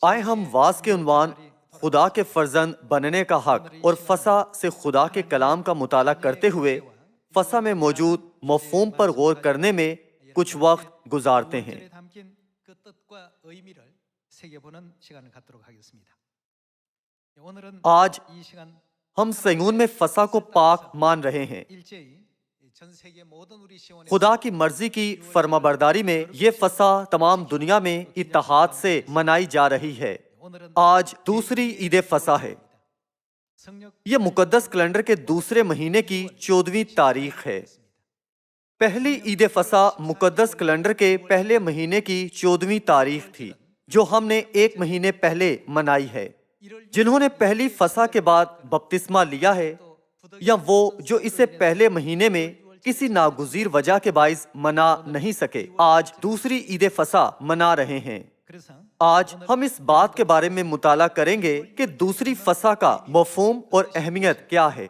آئے ہم واز کے عنوان خدا کے فرزند بننے کا حق اور فسا سے خدا کے کلام کا مطالعہ کرتے ہوئے فسا میں موجود مفہوم پر غور کرنے میں کچھ وقت گزارتے ہیں۔ آج ہم صیون میں فسا کو پاک مان رہے ہیں۔ خدا کی مرضی کی فرمانبرداری میں یہ فسا تمام دنیا میں اتحاد سے منائی جا رہی ہے۔ آج دوسری عید فسا ہے۔ یہ مقدس کیلنڈر کے دوسرے مہینے کی 14ویں تاریخ ہے۔ پہلی عید فسا مقدس کیلنڈر کے پہلے مہینے کی 14ویں تاریخ تھی، جو ہم نے ایک مہینے پہلے منائی ہے۔ جنہوں نے پہلی فسا کے بعد بپتسمہ لیا ہے یا وہ جو اسے پہلے مہینے میں کسی ناگزیر وجہ کے باعث منا نہیں سکے، آج دوسری عید فسا منا رہے ہیں۔ آج ہم اس بات کے بارے میں مطالعہ کریں گے کہ دوسری فسا کا مفہوم اور اہمیت کیا ہے۔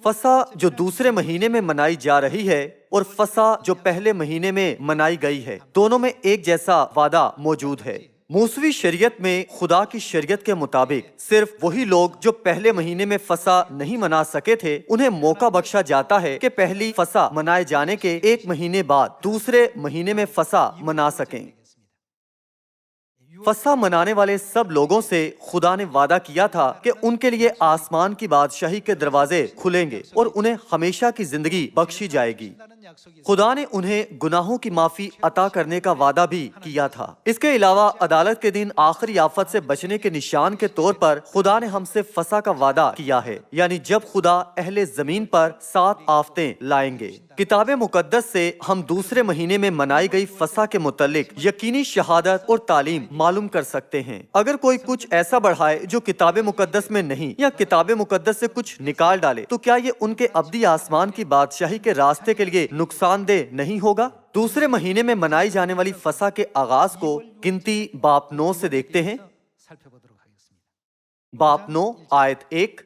فسا جو دوسرے مہینے میں منائی جا رہی ہے اور فسا جو پہلے مہینے میں منائی گئی ہے، دونوں میں ایک جیسا وعدہ موجود ہے۔ موسوی شریعت میں خدا کی شریعت کے مطابق صرف وہی لوگ جو پہلے مہینے میں فسا نہیں منا سکے تھے، انہیں موقع بخشا جاتا ہے کہ پہلی فسا منائے جانے کے ایک مہینے بعد دوسرے مہینے میں فسا منا سکیں۔ فسا منانے والے سب لوگوں سے خدا نے وعدہ کیا تھا کہ ان کے لیے آسمان کی بادشاہی کے دروازے کھلیں گے اور انہیں ہمیشہ کی زندگی بخشی جائے گی۔ خدا نے انہیں گناہوں کی معافی عطا کرنے کا وعدہ بھی کیا تھا۔ اس کے علاوہ عدالت کے دن آخری آفت سے بچنے کے نشان کے طور پر خدا نے ہم سے فسا کا وعدہ کیا ہے، یعنی جب خدا اہل زمین پر 7 آفتیں لائیں گے۔ کتاب مقدس سے ہم دوسرے مہینے میں منائی گئی فسا کے متعلق یقینی شہادت اور تعلیم معلوم کر سکتے ہیں۔ اگر کوئی کچھ ایسا بڑھائے جو کتاب مقدس میں نہیں یا کتاب مقدس سے کچھ نکال ڈالے، تو کیا یہ ان کے ابدی آسمان کی بادشاہی کے راستے کے لیے نقصان دہ نہیں ہوگا؟ دوسرے مہینے میں منائی جانے والی فسا کے آغاز کو گنتی باب 9 سے دیکھتے ہیں۔ باب 9 آیت 1۔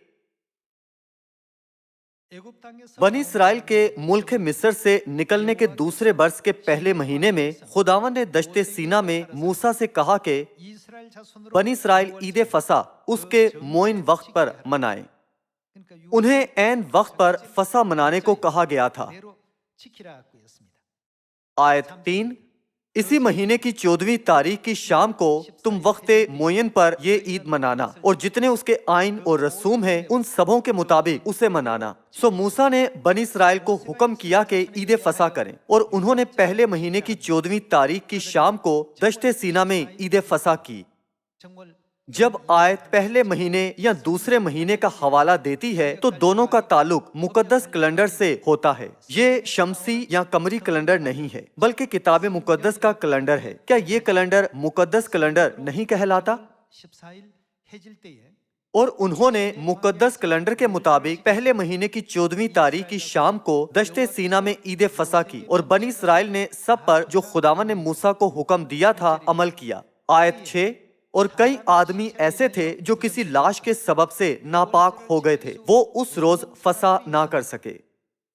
بنی اسرائیل کے ملک مصر سے نکلنے کے دوسرے برس کے پہلے مہینے میں خداوند نے دشت سینا میں موسیٰ سے کہا کہ بنی اسرائیل عید فسا اس کے معین وقت پر منائیں۔ انہیں عین وقت پر فسا منانے کو کہا گیا تھا۔ آیت 3۔ اسی مہینے کی 14ویں تاریخ کی شام کو تم وقت معین پر یہ عید منانا اور جتنے اس کے آئین اور رسوم ہیں ان سبوں کے مطابق اسے منانا۔ سو موسیٰ نے بنی اسرائیل کو حکم کیا کہ عید فسا کریں، اور انہوں نے پہلے مہینے کی 14ویں تاریخ کی شام کو دشت سینا میں عید فسا کی۔ جب آیت پہلے مہینے یا دوسرے مہینے کا حوالہ دیتی ہے تو دونوں کا تعلق مقدس کیلنڈر سے ہوتا ہے۔ یہ شمسی یا قمری کیلنڈر نہیں ہے بلکہ کتاب مقدس کا کیلنڈر ہے۔ کیا یہ کیلنڈر مقدس کیلنڈر نہیں کہلاتا؟ اور انہوں نے مقدس کیلنڈر کے مطابق پہلے مہینے کی 14ویں تاریخ کی شام کو دشت سینا میں عید فسا کی، اور بنی اسرائیل نے سب پر جو خداوند نے موسیٰ کو حکم دیا تھا عمل کیا۔ آیت 6۔ اور کئی آدمی ایسے تھے جو کسی لاش کے سبب سے ناپاک ہو گئے تھے، وہ اس روز فسا نہ کر سکے۔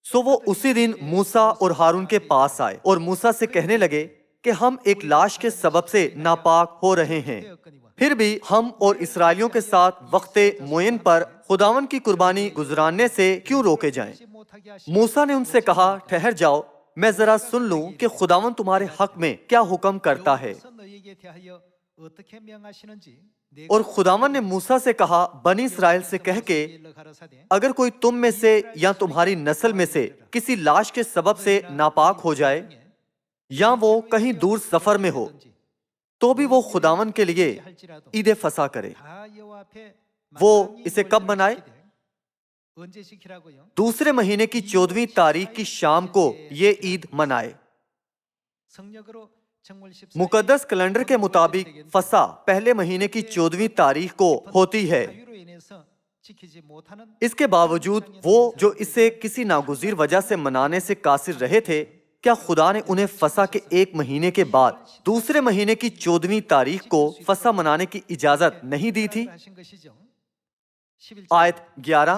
سو وہ اسی دن موسیٰ اور ہارون کے پاس آئے اور موسیٰ سے کہنے لگے کہ ہم ایک لاش کے سبب سے ناپاک ہو رہے ہیں، پھر بھی ہم اور اسرائیلیوں کے ساتھ وقت معین پر خداوند کی قربانی گزراننے سے کیوں روکے جائیں؟ موسیٰ نے ان سے کہا، ٹھہر جاؤ، میں ذرا سن لوں کہ خداوند تمہارے حق میں کیا حکم کرتا ہے۔ اور خداوند نے موسیٰ سے کہا، بنی اسرائیل سے کہہ کہ اگر کوئی تم میں سے یا تمہاری نسل میں سے کسی لاش کے سبب سے ناپاک ہو جائے یا وہ کہیں دور سفر میں ہو، تو بھی وہ خداوند کے لیے عید فسا کرے۔ وہ اسے کب منائے؟ دوسرے مہینے کی 14ویں تاریخ کی شام کو یہ عید منائے۔ مقدس کیلنڈر کے مطابق فسا پہلے مہینے کی 14ویں تاریخ کو ہوتی ہے۔ اس کے باوجود وہ جو اسے کسی ناگزیر وجہ سے منانے سے قاصر رہے تھے، کیا خدا نے انہیں فسا کے ایک مہینے کے بعد دوسرے مہینے کی 14ویں تاریخ کو فسا منانے کی اجازت نہیں دی تھی؟ آیت 11۔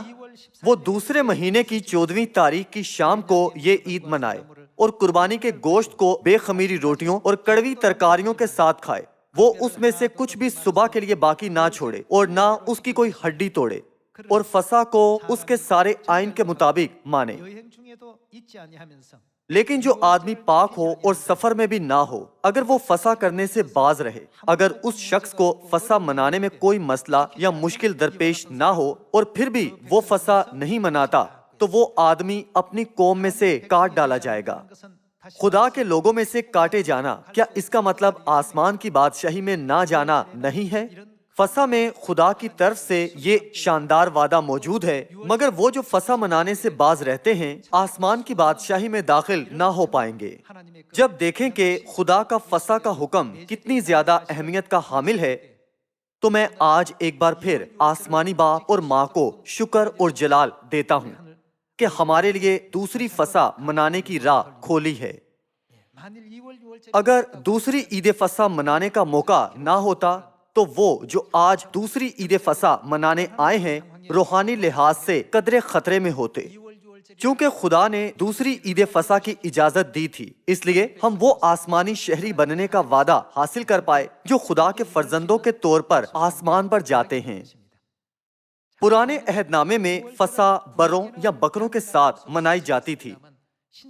وہ دوسرے مہینے کی 14ویں تاریخ کی شام کو یہ عید منائے اور قربانی کے گوشت کو بے خمیری روٹیوں اور کڑوی ترکاریوں کے ساتھ کھائے۔ وہ اس میں سے کچھ بھی صبح کے لیے باقی نہ چھوڑے اور نہ اس کی کوئی ہڈی توڑے اور فسح کو اس کے سارے آئین کے مطابق مانے۔ لیکن جو آدمی پاک ہو اور سفر میں بھی نہ ہو، اگر وہ فسح کرنے سے باز رہے، اگر اس شخص کو فسح منانے میں کوئی مسئلہ یا مشکل درپیش نہ ہو اور پھر بھی وہ فسح نہیں مناتا، تو وہ آدمی اپنی قوم میں سے کاٹ ڈالا جائے گا۔ خدا کے لوگوں میں سے کاٹے جانا، کیا اس کا مطلب آسمان کی بادشاہی میں نہ جانا نہیں ہے؟ فسح میں خدا کی طرف سے یہ شاندار وعدہ موجود ہے، مگر وہ جو فسح منانے سے باز رہتے ہیں آسمان کی بادشاہی میں داخل نہ ہو پائیں گے۔ جب دیکھیں کہ خدا کا فسح کا حکم کتنی زیادہ اہمیت کا حامل ہے، تو میں آج ایک بار پھر آسمانی باپ اور ماں کو شکر اور جلال دیتا ہوں کہ ہمارے لیے دوسری فسح منانے کی راہ کھولی ہے۔ اگر دوسری عید فسح منانے کا موقع نہ ہوتا تو وہ جو آج دوسری عید فسح منانے آئے ہیں روحانی لحاظ سے قدرے خطرے میں ہوتے، چونکہ خدا نے دوسری عید فسح کی اجازت دی تھی، اس لیے ہم وہ آسمانی شہری بننے کا وعدہ حاصل کر پائے جو خدا کے فرزندوں کے طور پر آسمان پر جاتے ہیں۔ پرانے عہد نامے میں فسح بروں یا بکروں کے ساتھ منائی جاتی تھی،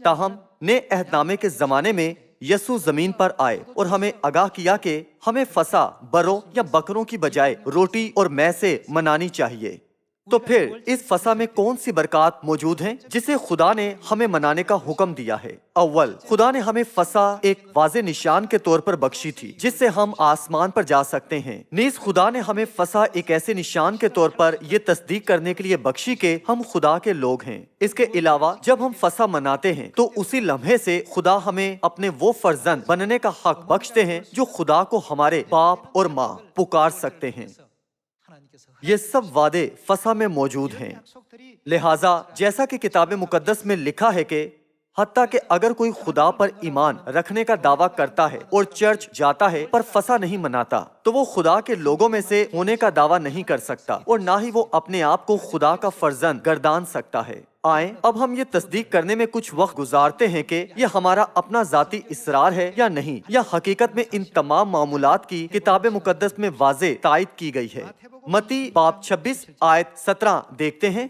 تاہم نئے عہد نامے کے زمانے میں یسوع زمین پر آئے اور ہمیں آگاہ کیا کہ ہمیں فسح بروں یا بکروں کی بجائے روٹی اور مے سے منانی چاہیے۔ تو پھر اس فسح میں کون سی برکات موجود ہیں جسے خدا نے ہمیں منانے کا حکم دیا ہے؟ اول، خدا نے ہمیں فسح ایک واضح نشان کے طور پر بخشی تھی جس سے ہم آسمان پر جا سکتے ہیں۔ نیز خدا نے ہمیں فسح ایک ایسے نشان کے طور پر یہ تصدیق کرنے کے لیے بخشی کہ ہم خدا کے لوگ ہیں۔ اس کے علاوہ جب ہم فسح مناتے ہیں تو اسی لمحے سے خدا ہمیں اپنے وہ فرزند بننے کا حق بخشتے ہیں جو خدا کو ہمارے باپ اور ماں پکار سکتے ہیں۔ یہ سب وعدے فسح میں موجود ہیں، لہٰذا جیسا کہ کتاب مقدس میں لکھا ہے کہ حتیٰ کہ اگر کوئی خدا پر ایمان رکھنے کا دعویٰ کرتا ہے اور چرچ جاتا ہے پر فسح نہیں مناتا، تو وہ خدا کے لوگوں میں سے ہونے کا دعویٰ نہیں کر سکتا اور نہ ہی وہ اپنے آپ کو خدا کا فرزند گردان سکتا ہے۔ آئیں اب ہم یہ تصدیق کرنے میں کچھ وقت گزارتے ہیں کہ یہ ہمارا اپنا ذاتی اصرار ہے یا نہیں، یا حقیقت میں ان تمام معمولات کی کتاب مقدس میں واضح تائید کی گئی ہے۔ متی باب 26 آیت 17 دیکھتے ہیں۔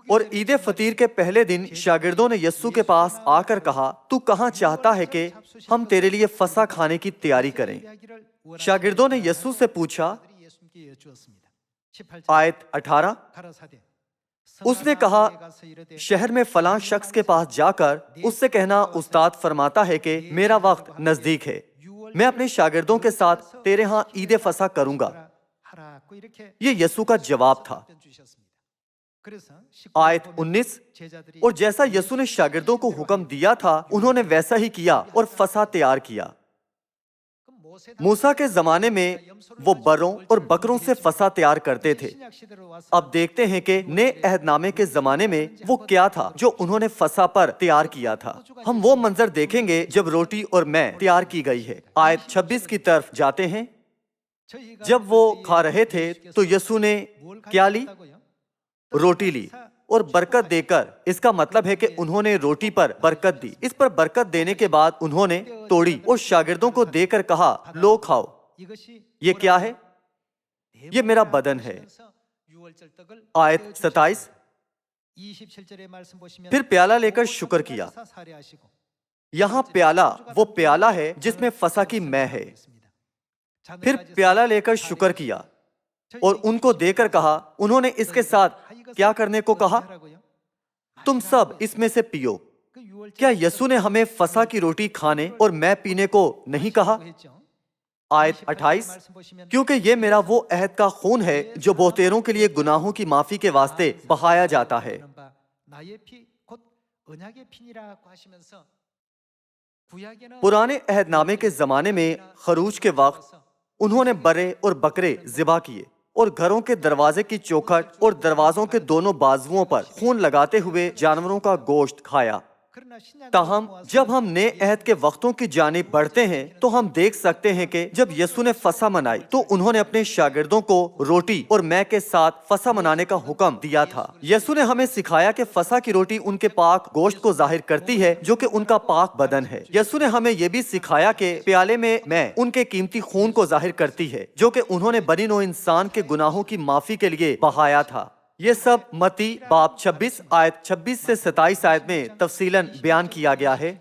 اور عید فطیر کے پہلے دن شاگردوں نے یسوع کے پاس آ کر کہا، تو کہاں چاہتا ہے کہ ہم تیرے لیے فسح کھانے کی تیاری کریں؟ شاگردوں نے یسوع سے پوچھا، آیت 18، اس نے کہا، شہر میں فلاں شخص کے پاس جا کر اس سے کہنا، استاد فرماتا ہے کہ میرا وقت نزدیک ہے، میں اپنے شاگردوں کے ساتھ تیرے ہاں عید فسح کروں گا۔ یہ یسوع کا جواب تھا۔ آیت 19، اور جیسا یسوع نے شاگردوں کو حکم دیا تھا انہوں نے ویسا ہی کیا اور فسح تیار کیا۔ موسیٰ کے زمانے میں وہ بروں اور بکروں سے فسح تیار کرتے تھے۔ اب دیکھتے ہیں کہ نئے عہد نامے کے زمانے میں وہ کیا تھا جو انہوں نے فسح پر تیار کیا تھا۔ ہم وہ منظر دیکھیں گے جب روٹی اور مے تیار کی گئی ہے۔ آیت 26 کی طرف جاتے ہیں۔ جب وہ کھا رہے تھے تو یسوع نے کیا لی؟ روٹی لی اور برکت دے کر، اس کا مطلب ہے کہ انہوں نے روٹی پر برکت دی۔ اس پر برکت دینے کے بعد انہوں نے توڑی اور شاگردوں کو دے کر کہا، لو کھاؤ، یہ کیا ہے؟ یہ میرا بدن ہے۔ آیت 27، پھر پیالہ لے کر شکر کیا۔ یہاں پیالہ وہ پیالہ ہے جس میں فسح کی مے ہے۔ پھر پیالہ لے کر شکر کیا اور ان کو دے کر کہا، انہوں نے اس کے ساتھ کیا کرنے کو کہا؟ تم سب اس میں سے پیو۔ کیا یسوع نے ہمیں فسح کی روٹی کھانے اور مے پینے کو نہیں کہا؟ آیت 28، کیونکہ یہ میرا وہ عہد کا خون ہے جو بہتےروں کے لیے گناہوں کی معافی کے واسطے بہایا جاتا ہے۔ پرانے عہد نامے کے زمانے میں خروج کے وقت انہوں نے برے اور بکرے ذبح کیے اور گھروں کے دروازے کی چوکھٹ اور دروازوں کے دونوں بازوؤں پر خون لگاتے ہوئے جانوروں کا گوشت کھایا۔ تاہم جب ہم نئے عہد کے وقتوں کی جانب بڑھتے ہیں تو ہم دیکھ سکتے ہیں کہ جب یسوع نے فسح منائی تو انہوں نے اپنے شاگردوں کو روٹی اور مے کے ساتھ فسح منانے کا حکم دیا تھا۔ یسوع نے ہمیں سکھایا کہ فسح کی روٹی ان کے پاک گوشت کو ظاہر کرتی ہے جو کہ ان کا پاک بدن ہے۔ یسوع نے ہمیں یہ بھی سکھایا کہ پیالے میں ان کے قیمتی خون کو ظاہر کرتی ہے جو کہ انہوں نے بنی نوع انسان کے گناہوں کی معافی کے لیے بہایا تھا۔ یہ سب متی باب 26 آیت 26 سے 27 آیت میں تفصیلاً بیان کیا گیا ہے۔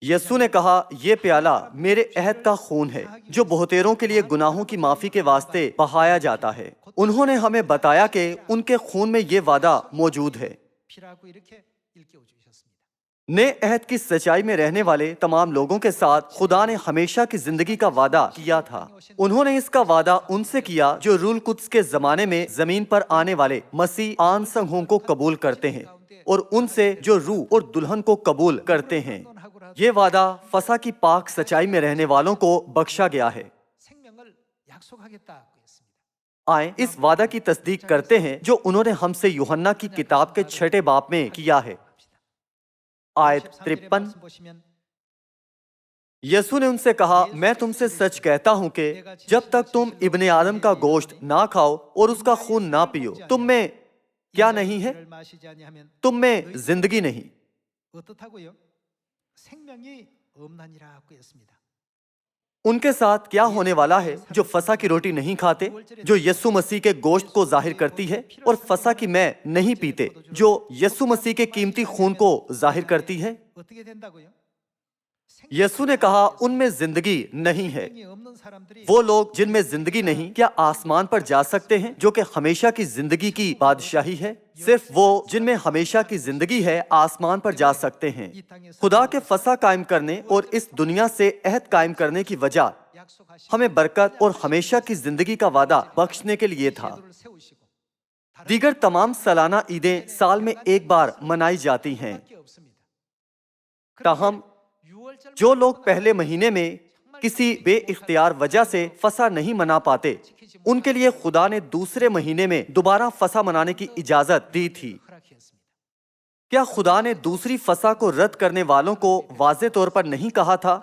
یسوع نے کہا، یہ پیالہ میرے عہد کا خون ہے جو بہتیروں کے لیے گناہوں کی معافی کے واسطے بہایا جاتا ہے۔ انہوں نے ہمیں بتایا کہ ان کے خون میں یہ وعدہ موجود ہے۔ نئے عہد کی سچائی میں رہنے والے تمام لوگوں کے ساتھ خدا نے ہمیشہ کی زندگی کا وعدہ کیا تھا۔ انہوں نے اس کا وعدہ ان سے کیا جو روح القدس کے زمانے میں زمین پر آنے والے مسیح آن سنگھوں کو قبول کرتے ہیں، اور ان سے جو روح اور دلہن کو قبول کرتے ہیں۔ یہ وعدہ فسح کی پاک سچائی میں رہنے والوں کو بخشا گیا ہے۔ آئیں اس وعدہ کی تصدیق کرتے ہیں جو انہوں نے ہم سے یوحنا کی کتاب کے 6 باب میں کیا ہے۔ آیت 53، یسوع نے ان سے کہا، میں تم سے سچ کہتا ہوں کہ جب تک تم ابن آدم کا گوشت نہ کھاؤ اور اس کا خون نہ پیو، تم میں کیا نہیں ہے؟ تم میں زندگی نہیں۔ ان کے ساتھ کیا ہونے والا ہے جو فسح کی روٹی نہیں کھاتے جو یسوع مسیح کے گوشت کو ظاہر کرتی ہے، اور فسح کی مے نہیں پیتے جو یسوع مسیح کے قیمتی خون کو ظاہر کرتی ہے؟ یسوع نے کہا، ان میں زندگی نہیں ہے۔ وہ لوگ جن میں زندگی نہیں کیا آسمان پر جا سکتے ہیں جو کہ ہمیشہ کی زندگی کی بادشاہی ہے؟ صرف وہ جن میں ہمیشہ کی زندگی ہے آسمان پر جا سکتے ہیں۔ خدا کے فسح قائم کرنے اور اس دنیا سے عہد قائم کرنے کی وجہ ہمیں برکت اور ہمیشہ کی زندگی کا وعدہ بخشنے کے لیے تھا۔ دیگر تمام سالانہ عیدیں سال میں ایک بار منائی جاتی ہیں، تاہم جو لوگ پہلے مہینے میں کسی بے اختیار وجہ سے فسح نہیں منا پاتے، ان کے لیے خدا نے دوسرے مہینے میں دوبارہ فسح منانے کی اجازت دی تھی۔ کیا خدا نے دوسری فسح کو رد کرنے والوں کو واضح طور پر نہیں کہا تھا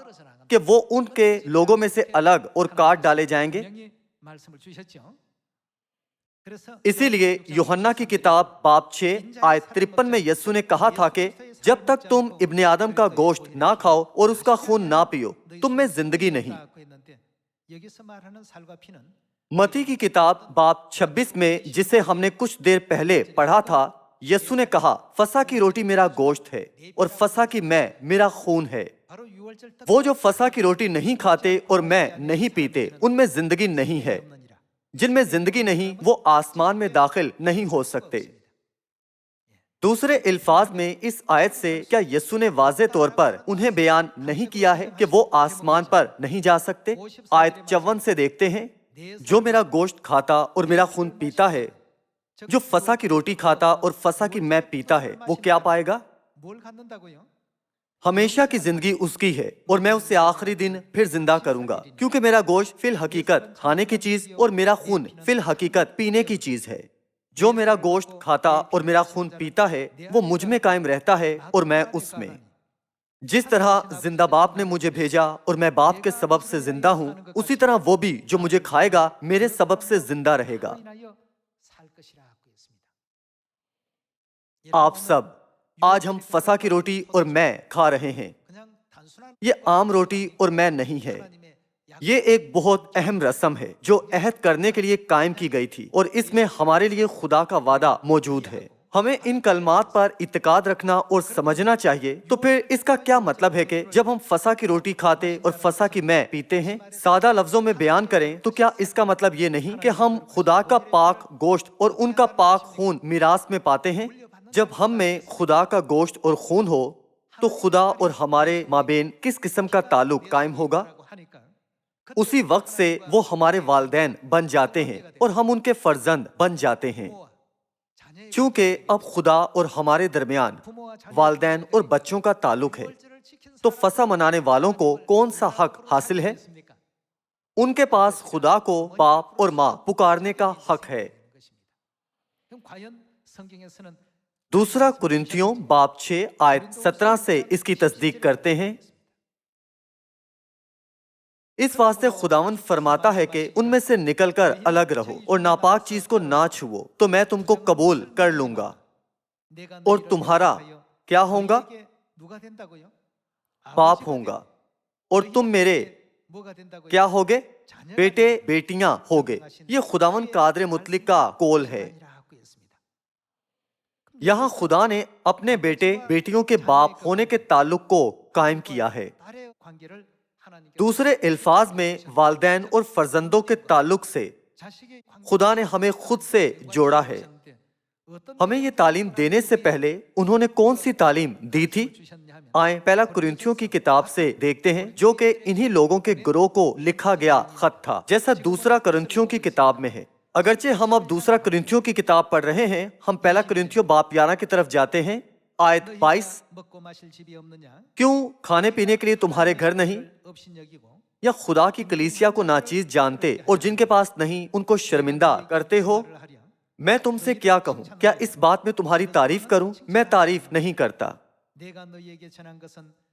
کہ وہ ان کے لوگوں میں سے الگ اور کاٹ ڈالے جائیں گے؟ اسی لیے یوحنا کی کتاب باب 6 آیت 53 میں یسوع نے کہا تھا کہ جب تک تم ابن آدم کا گوشت نہ کھاؤ اور اس کا خون نہ پیو، تم میں زندگی نہیں۔ متی کی کتاب باب 26 میں جسے ہم نے کچھ دیر پہلے پڑھا تھا، یسوع نے کہا، فسح کی روٹی میرا گوشت ہے اور فسح کی مے میرا خون ہے۔ وہ جو فسح کی روٹی نہیں کھاتے اور مے نہیں پیتے، ان میں زندگی نہیں ہے۔ جن میں زندگی نہیں وہ آسمان میں داخل نہیں ہو سکتے۔ دوسرے الفاظ میں اس آیت سے کیا یسوع نے واضح طور پر انہیں بیان نہیں کیا ہے کہ وہ آسمان پر نہیں جا سکتے؟ آیت 54 سے دیکھتے ہیں، جو میرا گوشت کھاتا اور میرا خون پیتا ہے، جو فسح کی روٹی کھاتا اور فسح کی مے پیتا ہے، وہ کیا پائے گا؟ ہمیشہ کی زندگی اس کی ہے، اور میں اسے آخری دن پھر زندہ کروں گا، کیونکہ میرا گوشت فی الحقیقت کھانے کی چیز اور میرا خون فی الحقیقت پینے کی چیز ہے۔ جو میرا گوشت کھاتا اور میرا خون پیتا ہے وہ مجھ میں قائم رہتا ہے اور میں اس میں۔ جس طرح زندہ باپ نے مجھے بھیجا اور میں باپ کے سبب سے زندہ ہوں، اسی طرح وہ بھی جو مجھے کھائے گا میرے سبب سے زندہ رہے گا۔ آپ سب آج ہم فسح کی روٹی اور مے کھا رہے ہیں۔ یہ عام روٹی اور مے نہیں ہے، یہ ایک بہت اہم رسم ہے جو عہد کرنے کے لیے قائم کی گئی تھی، اور اس میں ہمارے لیے خدا کا وعدہ موجود ہے۔ ہمیں ان کلمات پر اعتقاد رکھنا اور سمجھنا چاہیے۔ تو پھر اس کا کیا مطلب ہے کہ جب ہم فسح کی روٹی کھاتے اور فسح کی مے پیتے ہیں، سادہ لفظوں میں بیان کریں تو کیا اس کا مطلب یہ نہیں کہ ہم خدا کا پاک گوشت اور ان کا پاک خون میراث میں پاتے ہیں؟ جب ہم میں خدا کا گوشت اور خون ہو تو خدا اور ہمارے مابین کس قسم کا تعلق قائم ہوگا؟ اسی وقت سے وہ ہمارے والدین بن جاتے ہیں اور ہم ان کے فرزند بن جاتے ہیں۔ چونکہ اب خدا اور ہمارے درمیان والدین اور بچوں کا تعلق ہے، تو فسح منانے والوں کو کون سا حق حاصل ہے؟ ان کے پاس خدا کو باپ اور ماں پکارنے کا حق ہے۔ دوسرا کرنتھیوں باب 6 آیت 17 سے اس کی تصدیق کرتے ہیں۔ اس واسطے خداوند فرماتا ہے کہ ان میں سے نکل کر الگ رہو اور ناپاک چیز کو نہ چھوؤ تو میں تم کو قبول کر لوں گا اور تمہارا کیا ہوگا؟ باپ ہوگا اور تم میرے کیا ہوگے؟ بیٹے بیٹیاں ہوگے۔ یہ خداوند قادر مطلق کا قول ہے۔ یہاں خدا نے اپنے بیٹے بیٹیوں کے باپ ہونے کے تعلق کو قائم کیا ہے۔ دوسرے الفاظ میں والدین اور فرزندوں کے تعلق سے خدا نے ہمیں خود سے جوڑا ہے۔ ہمیں یہ تعلیم دینے سے پہلے انہوں نے کون سی تعلیم دی تھی؟ آئیں پہلا کرنتھیوں کی کتاب سے دیکھتے ہیں، جو کہ انہی لوگوں کے گروہ کو لکھا گیا خط تھا، جیسا دوسرا کرنتھیوں کی کتاب میں ہے۔ اگرچہ ہم اب دوسرا کرنتھیوں کی کتاب پڑھ رہے ہیں، ہم پہلا کرنتھیوں باب 11 کی طرف جاتے ہیں، آیت 22۔ کیوں کھانے پینے کے لیے تمہارے گھر نہیں؟ یا خدا کی کلیسیا کو ناچیز جانتے اور جن کے پاس نہیں ان کو شرمندہ کرتے ہو؟ میں تم سے کیا کہوں؟ کیا اس بات میں تمہاری تعریف کروں؟ میں تعریف نہیں کرتا،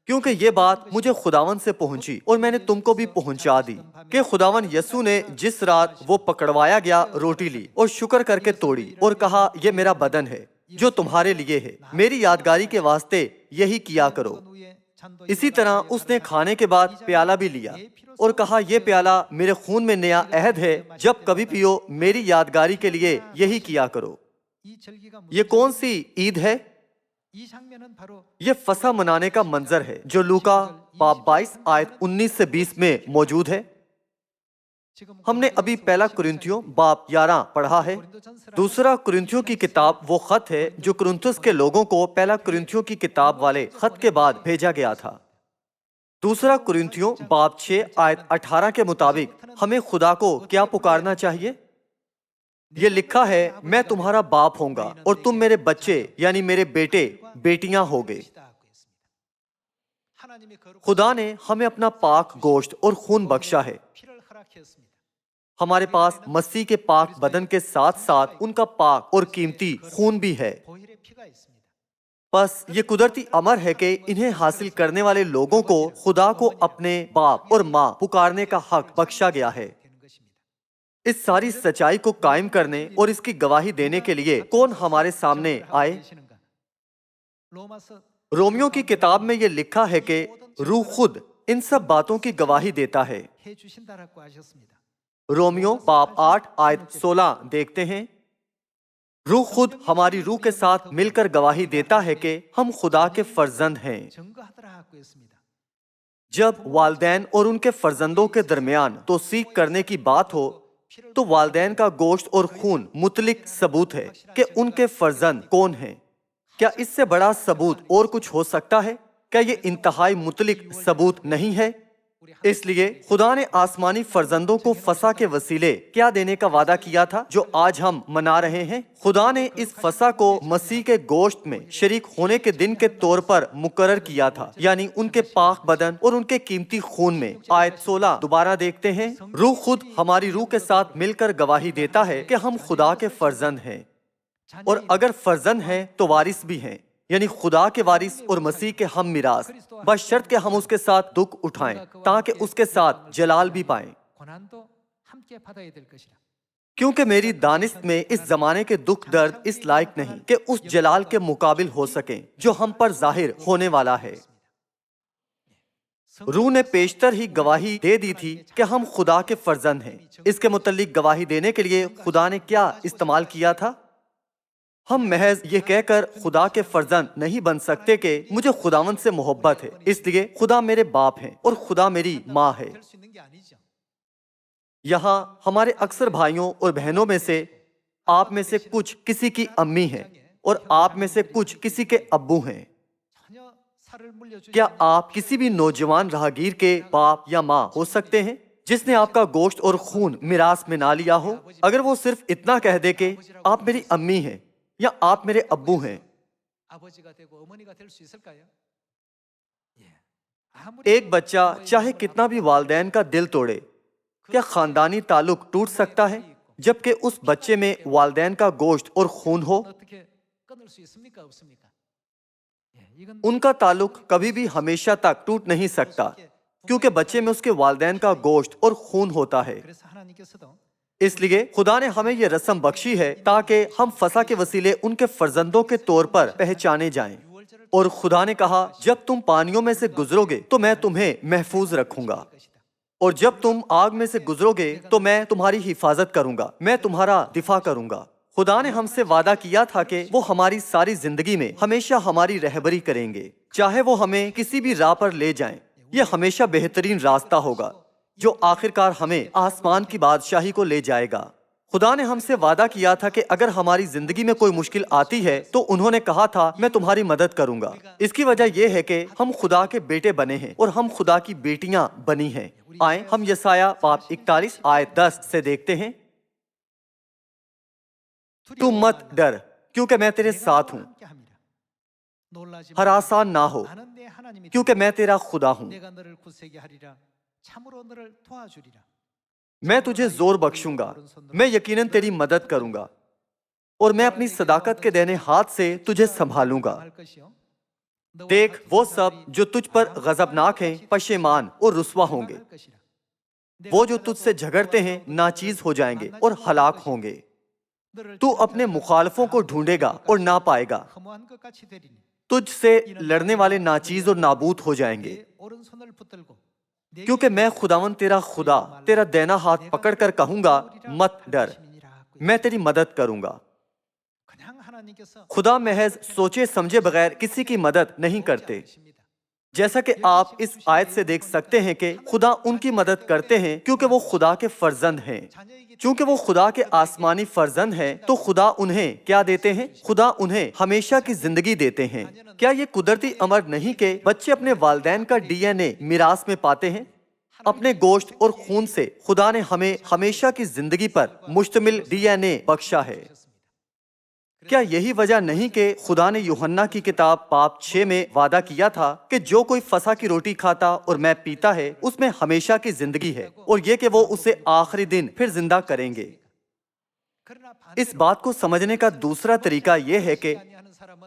کیونکہ یہ بات مجھے خداون سے پہنچی اور میں نے تم کو بھی پہنچا دی کہ خداون یسوع نے جس رات وہ پکڑوایا گیا روٹی لی اور شکر کر کے توڑی اور کہا یہ میرا بدن ہے جو تمہارے لیے ہے، میری یادگاری کے واسطے یہی کیا کرو۔ اسی طرح اس نے کھانے کے بعد پیالہ بھی لیا اور کہا یہ پیالہ میرے خون میں نیا عہد ہے، جب کبھی پیو میری یادگاری کے لیے یہی کیا کرو۔ یہ کون سی عید ہے؟ یہ فسح منانے کا منظر ہے جو لوکا باب 22 آیت 19 سے 20 میں موجود ہے۔ ہم نے ابھی پہلا کرنتھیوں باب 11 پڑھا ہے۔ دوسرا کرنتھیوں کی کتاب وہ خط ہے جو کرنتھس کے لوگوں کو پہلا کرنتھیوں کی کتاب والے خط کے بعد بھیجا گیا تھا۔ دوسرا کرنتھیوں باب 6 آیت 18 کے مطابق ہمیں خدا کو کیا پکارنا چاہیے؟ یہ لکھا ہے میں تمہارا باپ ہوں گا اور تم میرے بچے یعنی میرے بیٹے بیٹیاں ہوگے۔ خدا نے ہمیں اپنا پاک گوشت اور خون بخشا ہے۔ ہمارے پاس مسیح کے پاک بدن کے ساتھ ساتھ ان کا پاک اور قیمتی خون بھی ہے۔ بس یہ قدرتی امر ہے کہ انہیں حاصل کرنے والے لوگوں کو خدا کو اپنے باپ اور ماں پکارنے کا حق بخشا گیا ہے۔ اس ساری سچائی کو قائم کرنے اور اس کی گواہی دینے کے لیے کون ہمارے سامنے آئے؟ رومیوں کی کتاب میں یہ لکھا ہے کہ روح خود ان سب باتوں کی گواہی دیتا ہے۔ رومیوں باب 8 آیت 16 دیکھتے ہیں، روح خود ہماری روح کے ساتھ مل کر گواہی دیتا ہے کہ ہم خدا کے فرزند ہیں۔ جب والدین اور ان کے فرزندوں کے درمیان توثیق کرنے کی بات ہو تو والدین کا گوشت اور خون مطلق ثبوت ہے کہ ان کے فرزند کون ہیں۔ کیا اس سے بڑا ثبوت اور کچھ ہو سکتا ہے؟ کیا یہ انتہائی مطلق ثبوت نہیں ہے؟ اس لیے خدا نے آسمانی فرزندوں کو فسح کے وسیلے کیا دینے کا وعدہ کیا تھا جو آج ہم منا رہے ہیں؟ خدا نے اس فسح کو مسیح کے گوشت میں شریک ہونے کے دن کے طور پر مقرر کیا تھا، یعنی ان کے پاک بدن اور ان کے قیمتی خون میں۔ آیت 16 دوبارہ دیکھتے ہیں، روح خود ہماری روح کے ساتھ مل کر گواہی دیتا ہے کہ ہم خدا کے فرزند ہیں، اور اگر فرزند ہیں تو وارث بھی ہیں، یعنی خدا کے وارث اور مسیح کے ہم میراث، بشرط کہ ہم اس کے ساتھ دکھ اٹھائیں تاکہ اس کے ساتھ جلال بھی پائیں۔ کیونکہ میری دانست میں اس زمانے کے دکھ درد اس لائق نہیں کہ اس جلال کے مقابل ہو سکیں جو ہم پر ظاہر ہونے والا ہے۔ روح نے پیشتر ہی گواہی دے دی تھی کہ ہم خدا کے فرزند ہیں۔ اس کے متعلق گواہی دینے کے لیے خدا نے کیا استعمال کیا تھا؟ ہم محض یہ کہہ کر خدا کے فرزند نہیں بن سکتے کہ مجھے خداوند سے محبت ہے اس لیے خدا میرے باپ ہیں اور خدا میری ماں ہے۔ یہاں ہمارے اکثر بھائیوں اور بہنوں میں سے آپ میں سے کچھ کسی کی امی ہیں اور آپ میں سے کچھ کسی کے ابو ہیں۔ کیا آپ کسی بھی نوجوان راہگیر کے باپ یا ماں ہو سکتے ہیں جس نے آپ کا گوشت اور خون میراث میں نہ لیا ہو؟ اگر وہ صرف اتنا کہہ دے کہ آپ میری امی ہیں یا آپ میرے ابو ہیں۔ ایک بچہ چاہے کتنا بھی والدین کا دل توڑے، کیا خاندانی تعلق ٹوٹ سکتا ہے جبکہ اس بچے میں والدین کا گوشت اور خون ہو؟ ان کا تعلق کبھی بھی ہمیشہ تک ٹوٹ نہیں سکتا، کیونکہ بچے میں اس کے والدین کا گوشت اور خون ہوتا ہے۔ اس لیے خدا نے ہمیں یہ رسم بخشی ہے تاکہ ہم فسح کے وسیلے ان کے فرزندوں کے طور پر پہچانے جائیں۔ اور خدا نے کہا، جب تم پانیوں میں سے گزرو گے تو میں تمہیں محفوظ رکھوں گا، اور جب تم آگ میں سے گزرو گے تو میں تمہاری حفاظت کروں گا، میں تمہارا دفاع کروں گا۔ خدا نے ہم سے وعدہ کیا تھا کہ وہ ہماری ساری زندگی میں ہمیشہ ہماری رہبری کریں گے، چاہے وہ ہمیں کسی بھی راہ پر لے جائیں۔ یہ ہمیشہ بہترین راستہ ہوگا جو آخرکار ہمیں آسمان کی بادشاہی کو لے جائے گا۔ خدا نے ہم سے وعدہ کیا تھا کہ اگر ہماری زندگی میں کوئی مشکل آتی ہے تو انہوں نے کہا تھا، میں تمہاری مدد کروں گا۔ اس کی وجہ یہ ہے کہ ہم خدا کے بیٹے بنے ہیں اور ہم خدا کی بیٹیاں بنی ہیں۔ آئیں ہم یسایہ باب 41 آیت 10 سے دیکھتے ہیں۔ تم مت ڈر، کیونکہ میں تیرے ساتھ ہوں، ہراسان نہ ہو، کیونکہ میں تیرا خدا ہوں۔ میں تجھے زور بخشوں گا، میں یقیناً تیری مدد کروں گا، اور میں اپنی صداقت کے دہنے ہاتھ سے تجھے سنبھالوں گا۔ دیکھ، وہ سب جو تجھ پر غضبناک ہیں پشیمان اور رسوا ہوں گے، وہ جو تجھ سے جھگڑتے ہیں ناچیز ہو جائیں گے اور ہلاک ہوں گے۔ تو اپنے مخالفوں کو ڈھونڈے گا اور نہ پائے گا، تجھ سے لڑنے والے ناچیز اور نابود ہو جائیں گے، کیونکہ میں خداوند تیرا خدا تیرا دینا ہاتھ پکڑ کر کہوں گا، مت ڈر، میں تیری مدد کروں گا۔ خدا محض سوچے سمجھے بغیر کسی کی مدد نہیں کرتے، جیسا کہ آپ اس آیت سے دیکھ سکتے ہیں کہ خدا ان کی مدد کرتے ہیں کیونکہ وہ خدا کے فرزند ہیں۔ چونکہ وہ خدا کے آسمانی فرزند ہیں تو خدا انہیں کیا دیتے ہیں؟ خدا انہیں ہمیشہ کی زندگی دیتے ہیں۔ کیا یہ قدرتی امر نہیں کہ بچے اپنے والدین کا ڈی این اے میراث میں پاتے ہیں؟ اپنے گوشت اور خون سے خدا نے ہمیں ہمیشہ کی زندگی پر مشتمل ڈی این اے بخشا ہے۔ کیا یہی وجہ نہیں کہ خدا نے یوحنا کی کتاب باب 6 میں وعدہ کیا تھا کہ جو کوئی فسح کی روٹی کھاتا اور میں پیتا ہے اس میں ہمیشہ کی زندگی ہے، اور یہ کہ وہ اسے آخری دن پھر زندہ کریں گے؟ اس بات کو سمجھنے کا دوسرا طریقہ یہ ہے کہ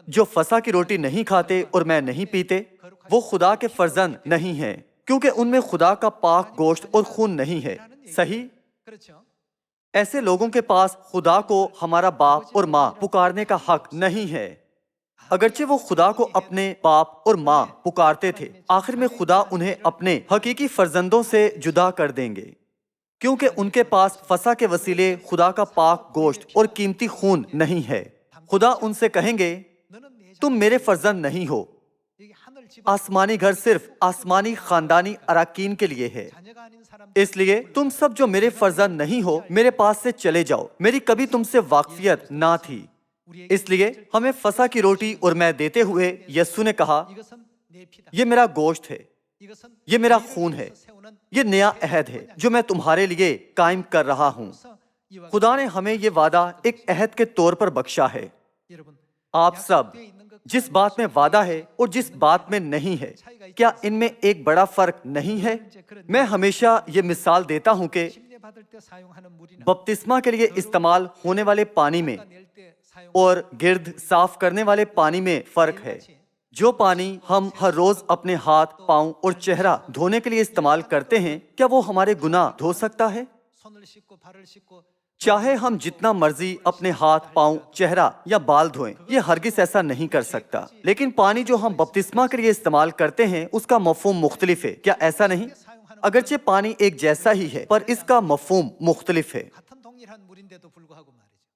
جو فسح کی روٹی نہیں کھاتے اور میں نہیں پیتے وہ خدا کے فرزند نہیں ہیں، کیونکہ ان میں خدا کا پاک گوشت اور خون نہیں ہے۔ صحیح؟ ایسے لوگوں کے پاس خدا کو ہمارا باپ اور ماں پکارنے کا حق نہیں ہے، اگرچہ وہ خدا کو اپنے باپ اور ماں پکارتے تھے۔ آخر میں خدا انہیں اپنے حقیقی فرزندوں سے جدا کر دیں گے، کیونکہ ان کے پاس فسح کے وسیلے خدا کا پاک گوشت اور قیمتی خون نہیں ہے۔ خدا ان سے کہیں گے، تم میرے فرزند نہیں ہو۔ آسمانی گھر صرف آسمانی خاندانی اراکین کے لیے ہے، اس لیے تم سب جو میرے فرزند نہیں ہو میرے پاس سے چلے جاؤ، میری کبھی تم سے واقفیت نہ تھی۔ اس لیے ہمیں فسح کی روٹی اور میں دیتے ہوئے یسوع نے کہا، یہ میرا گوشت ہے، یہ میرا خون ہے، یہ نیا عہد ہے جو میں تمہارے لیے قائم کر رہا ہوں۔ خدا نے ہمیں یہ وعدہ ایک عہد کے طور پر بخشا ہے۔ آپ سب جس بات میں وعدہ ہے اور جس بات میں نہیں ہے، کیا ان میں ایک بڑا فرق نہیں ہے؟ میں ہمیشہ یہ مثال دیتا ہوں کہ بپتسمہ کے لیے استعمال ہونے والے پانی میں اور گرد صاف کرنے والے پانی میں فرق ہے۔ جو پانی ہم ہر روز اپنے ہاتھ، پاؤں اور چہرہ دھونے کے لیے استعمال کرتے ہیں، کیا وہ ہمارے گناہ دھو سکتا ہے؟ چاہے ہم جتنا مرضی اپنے ہاتھ، پاؤں، چہرہ یا بال دھوئیں، یہ ہرگز ایسا نہیں کر سکتا۔ لیکن پانی جو ہم بپتسمہ کے لیے استعمال کرتے ہیں اس کا مفہوم مختلف ہے، کیا ایسا نہیں؟ اگرچہ پانی ایک جیسا ہی ہے پر اس کا مفہوم مختلف ہے۔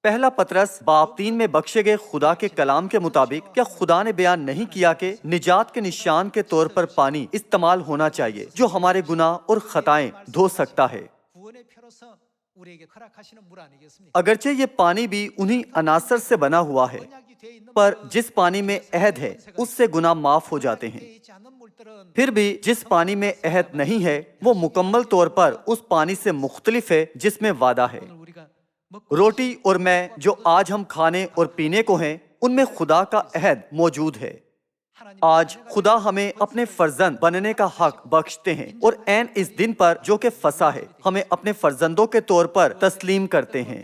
پہلا پطرس باب 3 میں بخشے گئے خدا کے کلام کے مطابق کیا خدا نے بیان نہیں کیا کہ نجات کے نشان کے طور پر پانی استعمال ہونا چاہیے جو ہمارے گناہ اور خطائیں دھو سکتا ہے؟ اگرچہ یہ پانی بھی انہی عناصر سے بنا ہوا ہے، پر جس پانی میں عہد ہے اس سے گناہ معاف ہو جاتے ہیں۔ پھر بھی جس پانی میں عہد نہیں ہے وہ مکمل طور پر اس پانی سے مختلف ہے جس میں وعدہ ہے۔ روٹی اور میں جو آج ہم کھانے اور پینے کو ہیں ان میں خدا کا عہد موجود ہے۔ آج خدا ہمیں اپنے فرزند بننے کا حق بخشتے ہیں اور عین اس دن پر جو کہ فسح ہے ہمیں اپنے فرزندوں کے طور پر تسلیم کرتے ہیں۔